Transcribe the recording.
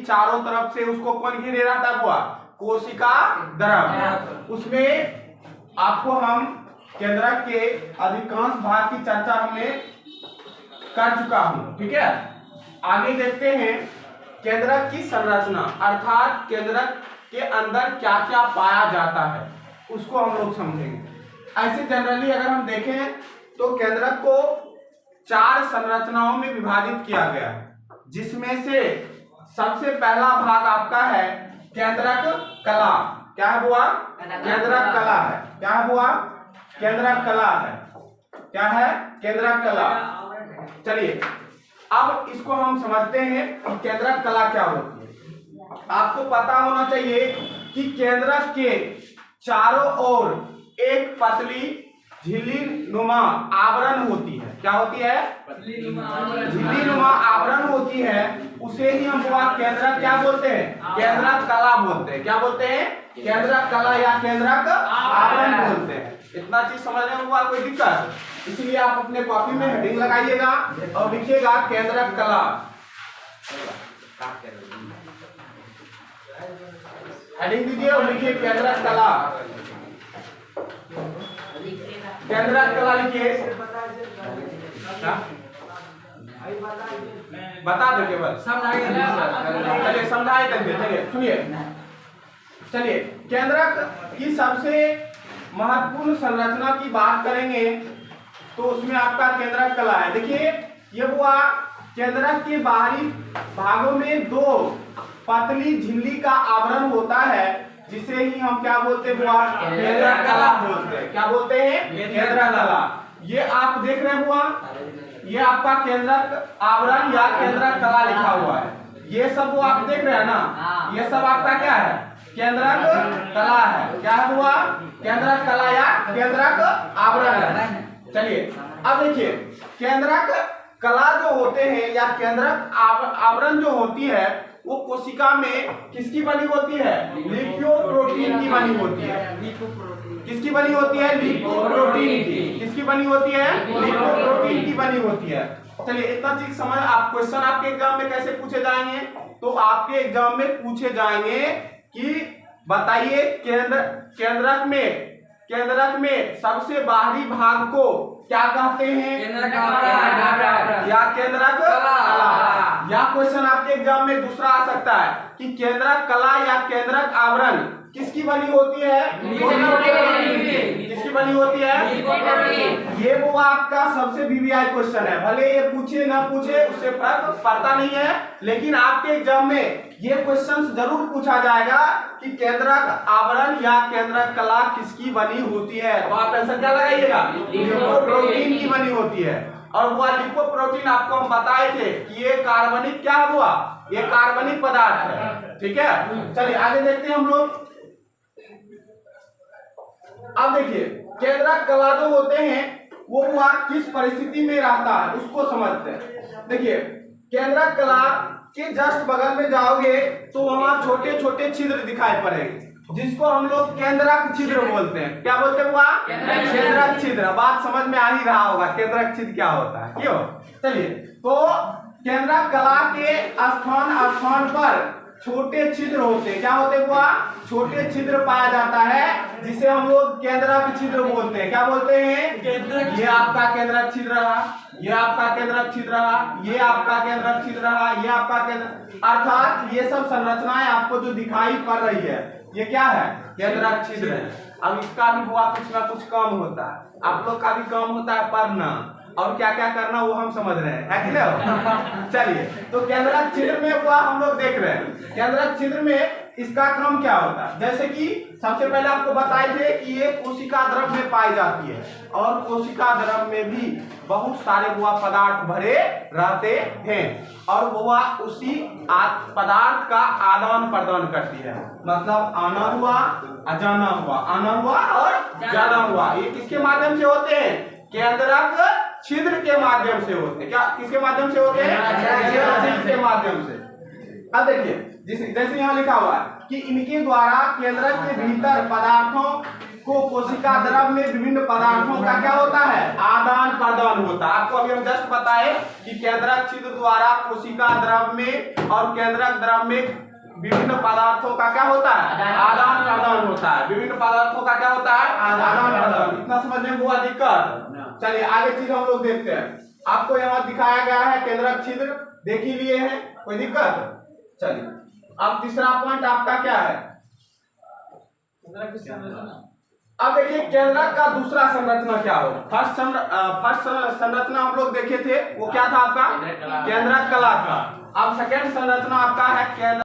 चारों तरफ से उसको कौन घेरे रहता है? बुआ कोशिका द्रव। उसमें आपको हम केंद्रक के अधिकांश भाग की चर्चा हमने कर चुका हूं, ठीक है। आगे देखते हैं केंद्रक की संरचना, अर्थात केंद्रक के अंदर क्या क्या पाया जाता है उसको हम लोग समझेंगे। ऐसे जनरली अगर हम देखें तो केंद्रक को 4 संरचनाओं में विभाजित किया गया है, जिसमें से सबसे पहला भाग आपका है केंद्रक कला। क्या है बुआ? केंद्रक कला है। क्या है बुआ? केंद्रक कला है। क्या है? केंद्रक कला। चलिए अब इसको हम समझते हैं कि केंद्रक कला क्या होती है। आपको पता होना चाहिए कि केंद्रक के चारों ओर एक पतली झिल्ली नुमा आवरण होती है। क्या होती है? झिल्ली नुमा आवरण होती है। उसे ही हम केंद्रक क्या बोलते हैं? केंद्रक कला बोलते हैं। क्या बोलते हैं? केंद्रक कला या केंद्रक आवरण बोलते हैं। इतना चीज समझने में हुआ कोई दिक्कत? इसलिए आप अपने कॉपी में हेडिंग लगाइएगा और लिखिएगा केंद्रक कला। हेडिंग दीजिए और लिखिए केंद्रक कला। केंद्रक कला लिखिए। बता दो केवल चलिए समझाए देंगे। चलिए सुनिए। चलिए केंद्रक की सबसे महत्वपूर्ण संरचना की बात करेंगे तो उसमें आपका केंद्रक कला है। देखिए ये हुआ केंद्रक के बाहरी भागों में 2 पतली झिल्ली का आवरण होता है, जिसे ही हम क्या बोलते हैं? केंद्रक कला बोलते हैं। क्या बोलते हैं? केंद्रक कला। ये आप देख रहे हैं बुआ, ये आपका केंद्रक आवरण या केंद्रक कला लिखा हुआ है। ये सब वो आप देख रहे हैं ना, ये सब आपका क्या है? केंद्रक कला है। क्या है बुआ? केंद्रक कला या केंद्रक आवरण है। चलिए अब देखिए केंद्रक कला जो होते हैं या केंद्रक आवरण जो होती है वो कोशिका में किसकी बनी होती है? लिपोप्रोटीन की बनी होती है। किसकी बनी होती है? लिपोप्रोटीन की। किसकी बनी होती है? लिपोप्रोटीन की बनी होती है। चलिए इतना चीज समझ। आप क्वेश्चन आपके एग्जाम में कैसे पूछे जाएंगे? तो आपके एग्जाम में पूछे जाएंगे कि बताइए केंद्रक में सबसे बाहरी भाग को क्या कहते हैं? या केंद्रक कला। या क्वेश्चन आपके एग्जाम में दूसरा आ सकता है कि केंद्रक कला या केंद्रक आवरण किसकी बनी होती है? किसकी बनी होती है? ये वो आपका सबसे वीवीआई क्वेश्चन है। भले ये पूछे ना पूछे उससे फर्क पड़ता नहीं है, लेकिन आपके एग्जाम में ये क्वेश्चन जरूर पूछा जाएगा कि केंद्रक आवरण या केंद्रक कला किसकी बनी होती है। तो आप आंसर क्या लगाइएगा? लिपोप्रोटीन की बनी होती है। और वो लिपोप्रोटीन आपको हम बताए थे कि ये कार्बनिक क्या हुआ? ये कार्बनिक पदार्थ है। ठीक है, चलिए आगे देखते हैं हम लोग। अब देखिए केंद्रक कला जो होते हैं वो हुआ किस परिस्थिति में रहता है उसको समझते हैं। देखिए केंद्रक कला के जस्ट बगल में जाओगे तो वहां छोटे छोटे छिद्र दिखाई पड़ेंगे, जिसको हम लोग केंद्रक छिद्र बोलते हैं। क्या बोलते हैं? हुआ केंद्रक छिद्र। बात समझ में आ ही रहा होगा केंद्रक छिद्र क्या होता है, क्यों? चलिए तो केंद्रक कला के स्थान पर छोटे छिद्र होते हैं। क्या होते हैं? हुआ छोटे छिद्र पाया जाता है, जिसे हम लोग केंद्रक छिद्र बोलते हैं। क्या बोलते हैं? ये आपका केंद्रक छिद्र रहा, ये आपका केंद्रक छिद्र रहा, ये आपका केंद्रक छिद्र रहा, ये आपका केंद्र, अर्थात ये सब संरचनाएं आपको जो दिखाई पड़ रही है ये क्या है? केंद्रक छिद्र है। अब इसका भी हुआ कुछ ना कुछ काम होता है, आप लोग का भी काम होता है पढ़ना और क्या क्या करना वो हम समझ रहे हैं, है कि नहीं? चलिए तो केंद्रक छिद्र में हुआ हम लोग देख रहे हैं। केंद्रक छिद्र में इसका क्रम क्या होता है? जैसे कि सबसे पहले आपको बताए थे कि ये कोशिका द्रव में पाई जाती है और कोशिका द्रव में भी बहुत सारे हुआ पदार्थ भरे रहते हैं और वह उसी पदार्थ का आदान प्रदान करती है। मतलब आना हुआ जाना हुआ, आना हुआ और जाना हुआ। ये किसके माध्यम से होते हैं? केंद्रक छिद्र के माध्यम से होते हैं। क्या किसके माध्यम से होते हैं? छिद्र के माध्यम से। अब देखिए जैसे यहाँ लिखा हुआ है कि इनके द्वारा केंद्रक के भीतर पदार्थों को कोशिका द्रव में विभिन्न पदार्थों का क्या होता है, आदान प्रदान होता है। आपको अभी हम जस्ट बताए कि केंद्रक छिद्र द्वारा कोशिका द्रव में और केंद्रक द्रव में विभिन्न पदार्थों का क्या होता है, आदान प्रदान होता है। विभिन्न पदार्थों का क्या होता है, आदान प्रदान। इतना समझने में हुआ दिक्कत। चलिए आगे चीज हम लोग देखते हैं। आपको यहाँ दिखाया गया है केंद्रक छिद्र, देख ही लिए हैं, कोई दिक्कत। चलिए अब तीसरा पॉइंट आपका क्या है, अब देखिए केंद्रक का दूसरा संरचना क्या हो। फर्स्ट संरचना हम लोग देखे थे, वो क्या था आपका, केंद्रक कला था। अब सेकेंड संरचना आपका है केंद्र